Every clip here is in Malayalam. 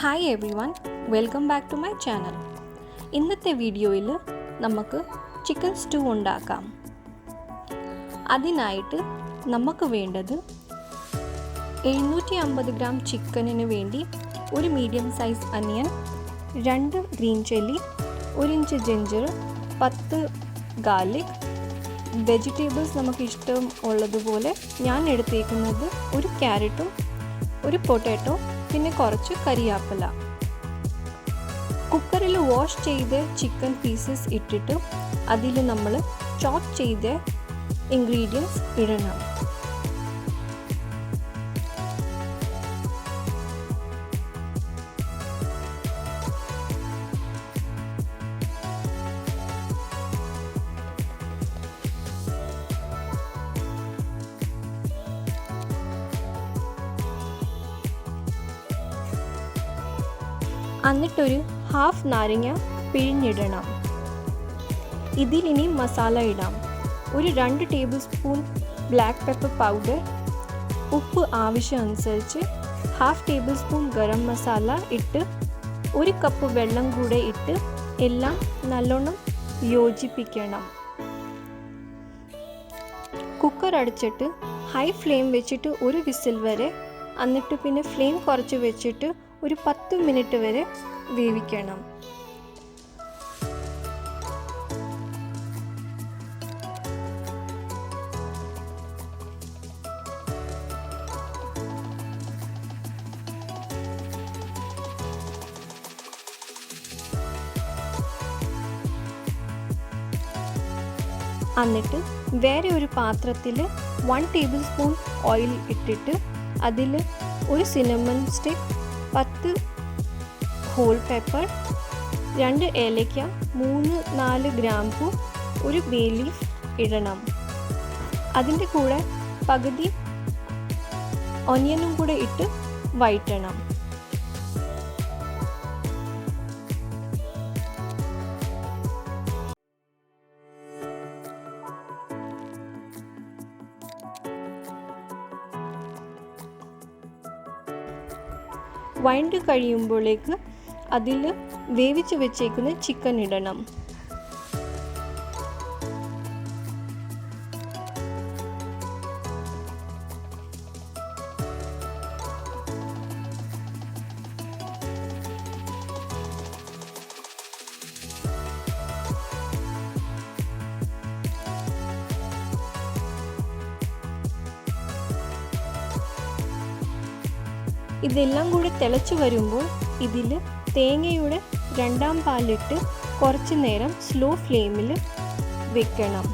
Hi everyone, welcome back to my channel. ഇന്നത്തെ വീഡിയോയിൽ നമുക്ക് ചിക്കൻ സ്റ്റൂ ഉണ്ടാക്കാം. അതിനായിട്ട് നമുക്ക് വേണ്ടത് 750 ഗ്രാം ചിക്കനിന് വേണ്ടി ഒരു മീഡിയം സൈസ് അനിയൻ, 2 green chilli, 1 inch ginger, 10 garlic, vegetables നമുക്ക് ഇഷ്ടം ഉള്ളതുപോലെ ഞാൻ എടുത്തേക്കുന്നത് ഒരു ക്യാരറ്റും ഒരു പൊട്ടാറ്റോ, പിന്നെ കുറച്ച് കരിയാപ്പില. കുക്കറിൽ വാഷ് ചെയ്ത ചിക്കൻ പീസസ് ഇട്ടിട്ട് അതിൽ നമ്മൾ ചോപ്പ് ചെയ്ത ഇൻഗ്രീഡിയൻസ് ഇടണം. എന്നിട്ടൊരു ഹാഫ് നാരങ്ങ പിഴിഞ്ഞിടണം. ഇതിലിനി മസാല ഇടാം. ഒരു 2 table spoon black pepper powder, ഉപ്പ് ആവശ്യമനുസരിച്ച്, half table spoon garam masala ഇട്ട് 1 കപ്പ് വെള്ളം കൂടെ ഇട്ട് എല്ലാം നല്ലോണം യോജിപ്പിക്കണം. കുക്കർ അടച്ചിട്ട് ഹൈ ഫ്ലെയിം വെച്ചിട്ട് ഒരു വിസിൽ വരെ, എന്നിട്ട് പിന്നെ ഫ്ലെയിം കുറച്ച് വെച്ചിട്ട് ഒരു 10 മിനിറ്റ് വരെ വേവിക്കണം. എന്നിട്ട് വേറെ ഒരു പാത്രത്തിൽ 1 ടേബിൾ സ്പൂൺ ഓയിൽ ഇട്ടിട്ട് അതിൽ ഒരു സിനമൺ സ്റ്റിക്ക്, 10 ഹോൾ പെപ്പർ, 2 ഏലക്ക, 3-4 ഗ്രാമ്പൂ, ഒരു ബേ ലീഫ് ഇടണം. അതിൻ്റെ കൂടെ പകുതി ഒനിയനും കൂടെ ഇട്ട് വഴറ്റണം. വഴണ്ട് കഴിയുമ്പോഴേക്ക് അതിൽ വേവിച്ച് വെച്ചേക്കുന്ന ചിക്കൻ ഇടണം. ഇതെല്ലാം കൂടി തിളച്ച് വരുമ്പോൾ ഇതിൽ തേങ്ങയുടെ 2ാം പാലിട്ട് കുറച്ച് നേരം സ്ലോ ഫ്ലെയിമിൽ വെക്കണം.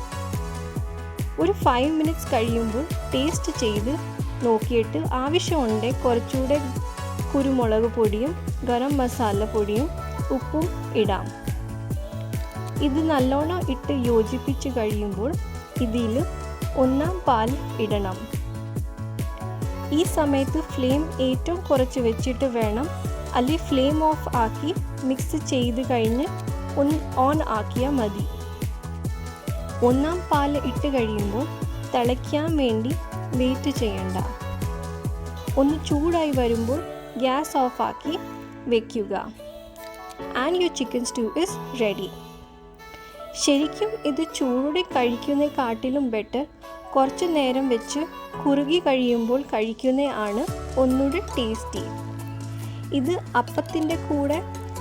ഒരു 5 മിനിറ്റ്സ് കഴിയുമ്പോൾ ടേസ്റ്റ് ചെയ്ത് നോക്കിയിട്ട് ആവശ്യമുണ്ടെങ്കിൽ കുറച്ചുകൂടെ കുരുമുളക് പൊടിയും ഗരം മസാല പൊടിയും ഉപ്പും ഇടാം. ഇത് നല്ലോണം ഇട്ട് യോജിപ്പിച്ച് കഴിയുമ്പോൾ ഇതിൽ 1ാം പാൽ ഇടണം. ഈ സമയത്ത് ഫ്ലെയിം ഏറ്റവും കുറച്ച് വെച്ചിട്ട് വേണം, അല്ലെങ്കിൽ ഫ്ലെയിം ഓഫ് ആക്കി മിക്സ് ചെയ്ത് കഴിഞ്ഞ് ഓൺ ആക്കിയാൽ മതി. 1ാം പാൽ ഇട്ട് കഴിയുമ്പോൾ തിളയ്ക്കാൻ വേണ്ടി വെയിറ്റ് ചെയ്യണ്ട. ഒന്ന് ചൂടായി വരുമ്പോൾ ഗ്യാസ് ഓഫ് ആക്കി വെക്കുക. And your chicken stew is ready. ശരിക്കും ഇത് ചൂടോടെ കഴിക്കുന്നതിനെക്കാട്ടിലും ബെറ്റർ കുറച്ച് നേരം വെച്ച് കുറുകി കഴിയുമ്പോൾ കഴിക്കുന്നതാണ് ഒന്നുകൂടി ടേസ്റ്റി. ഇത് അപ്പത്തിൻ്റെ കൂടെ,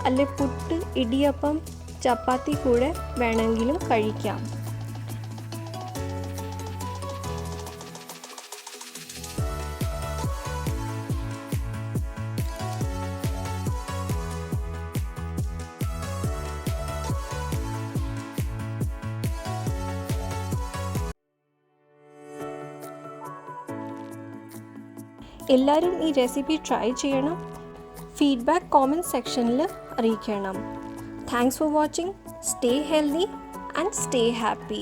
അല്ലെ പുട്ട്, ഇടിയപ്പം, ചപ്പാത്തി കൂടെ വേണമെങ്കിലും കഴിക്കാം. എല്ലാവരും ഈ റെസിപ്പി ട്രൈ ചെയ്യണം. ഫീഡ്ബാക്ക് കോമെൻറ്റ് സെക്ഷനിൽ അറിയിക്കണം. Thanks for watching. Stay healthy and stay happy.